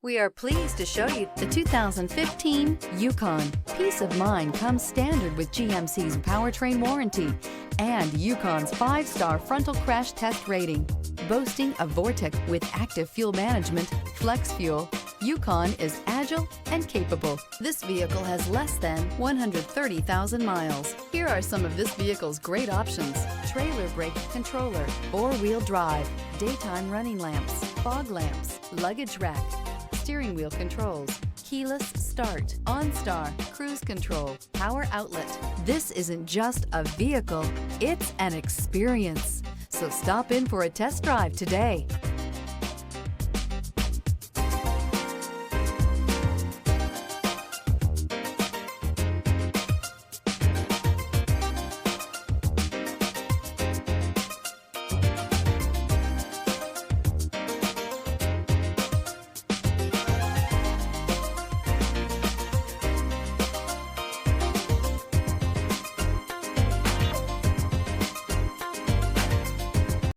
We are pleased to show you the 2015 Yukon. Peace of mind comes standard with GMC's powertrain warranty and Yukon's 5-star frontal crash test rating. Boasting a Vortec with active fuel management, flex fuel, Yukon is agile and capable. This vehicle has less than 130,000 miles. Here are some of this vehicle's great options: trailer brake controller, 4-wheel drive, daytime running lamps, fog lamps, luggage rack, steering wheel controls, keyless start, OnStar, cruise control, power outlet. This isn't just a vehicle, it's an experience. So stop in for a test drive today.